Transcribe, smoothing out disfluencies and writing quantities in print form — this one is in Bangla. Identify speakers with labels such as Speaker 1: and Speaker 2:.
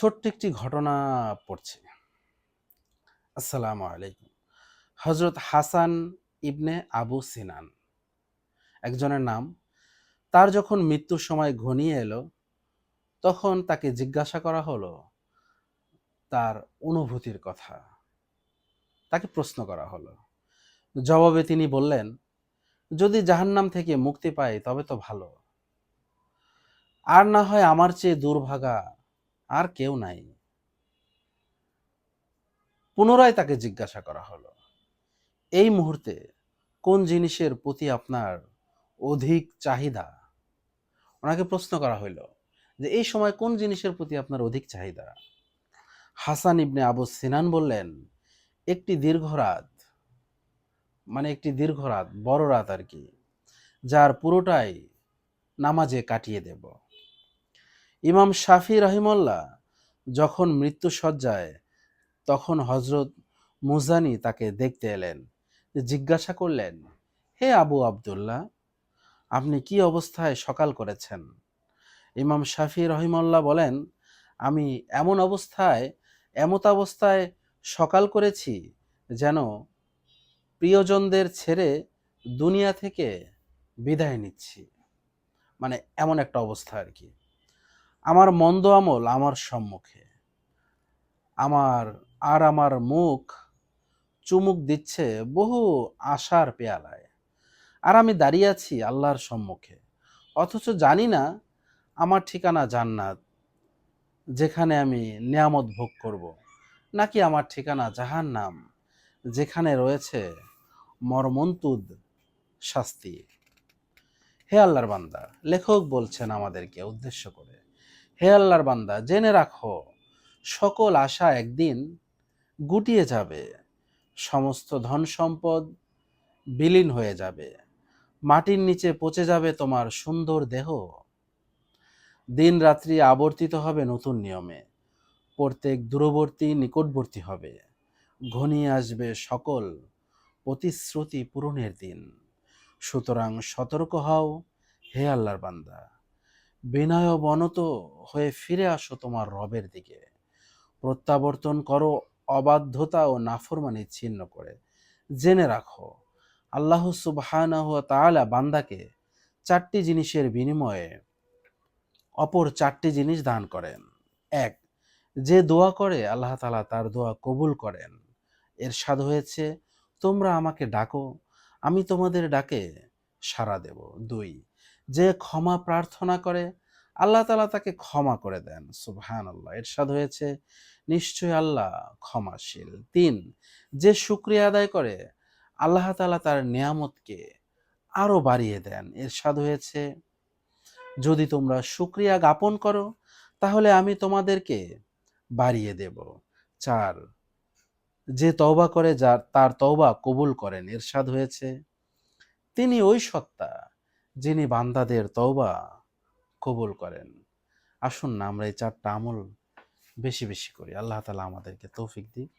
Speaker 1: ছোট্ট একটি ঘটনা পড়ছি। আসসালামু আলাইকুম। হযরত হাসান ইবনে আবু সিনান একজনের নাম। তার যখন মৃত্যুর সময় ঘনিয়ে এলো, তখন তাকে জিজ্ঞাসা করা হলো তার অনুভূতির কথা। তাকে প্রশ্ন করা হলো। জবাবে তিনি বললেন, "যদি জাহান্নাম থেকে মুক্তি পাই তবে তো ভালো। আর না হয় আমার চেয়ে দুর্ভাগা আর কেউ নাই।" পুনরায় তাকে জিজ্ঞাসা করা হলো, "এই মুহূর্তে কোন জিনিসের প্রতি আপনার অধিক চাহিদা?" ওনাকে প্রশ্ন করা হইল যে এই সময় কোন জিনিসের প্রতি আপনার অধিক চাহিদা? হাসান ইবনে আবু সিনান বললেন, একটি দীর্ঘ রাত, মানে একটি দীর্ঘ রাত, বড় রাত আর কি, যার পুরোটাই নামাজে কাটিয়ে দেব। ইমাম শাফি রহিমল্লাহ যখন মৃত্যুসজ্জায়, তখন হজরত মুজানি তাকে দেখতে এলেন। জিজ্ঞাসা করলেন, হে আবু আবদুল্লাহ, আপনি কি অবস্থায় সকাল করেছেন? ইমাম শাফি রহিমাল্লাহ বলেন, আমি এমত অবস্থায় সকাল করেছি যেন প্রিয়জনদের ছেড়ে দুনিয়া থেকে বিদায় নিচ্ছি। মানে এমন একটা অবস্থা আর কি। আমার মন্দ আমল আমার সম্মুখে, আমার মুখ চুমুক দিচ্ছে বহু আশার পেয়ালায়, আর আমি দাঁড়িয়ে আছি আল্লাহর সম্মুখে, অথচ জানি না আমার ঠিকানা জান্নাত যেখানে আমি নিয়ামত ভোগ করব, নাকি আমার ঠিকানা জাহান্নাম যেখানে রয়েছে মর্মন্তুদ শাস্তি। হে আল্লাহর বান্দা, লেখক বলছেন আমাদেরকে উদ্দেশ্য করে, হে আল্লাহর বান্দা, জেনে রাখো সকল আশা একদিন গুটিয়ে যাবে, সমস্ত ধন সম্পদ বিলীন হয়ে যাবে, মাটির নিচে পচে যাবে তোমার সুন্দর দেহ, দিন রাত্রি আবর্তিত হবে নতুন নিয়মে, প্রত্যেক দূরবর্তী নিকটবর্তী হবে, ঘনিয়ে আসবে সকল প্রতিশ্রুতি পূরণের দিন। সুতরাং সতর্ক হও হে আল্লাহর বান্দা, বিনয় বনত হয়ে ফিরে আসো তোমার রবের দিকে, প্রত্যাবর্তন করো অবাধ্যতা ও নাফরমানি ছিন্ন করে। জেনে রাখো আল্লাহ সুবহানাহু ওয়া তাআলা বান্দাকে চারটি জিনিসের বিনিময়ে অপর চারটি জিনিস দান করেন। এক, যে দোয়া করে আল্লাহ তাআলা তার দোয়া কবুল করেন। এরশাদ হয়েছে, তোমরা আমাকে ডাকো, আমি তোমাদের ডাকে সাড়া দেব। দুই, যে ক্ষমা প্রার্থনা করে আল্লাহ তাআলা তাকে ক্ষমা করে দেন। সুবহানাল্লাহ। এরশাদ হয়েছে, নিশ্চয় আল্লাহ ক্ষমাশীল। তিন, যে শুকরিয়া আদায় করে আল্লাহ তাআলা তার নিয়ামতকে আরো বাড়িয়ে দেন। এরশাদ হয়েছে, যদি তোমরা শুকরিয়া জ্ঞাপন করো তাহলে আমি তোমাদেরকে বাড়িয়ে দেব। চার, যে তওবা করে তার তওবা কবুল করেন। এরশাদ হয়েছে, তিনি ওই সত্তা যিনি বান্দাদের তওবা কবুল করেন। আসুন না আমরা এই চারটা আমল বেশি বেশি করি। আল্লাহ তাআলা আমাদেরকে তৌফিক দিক।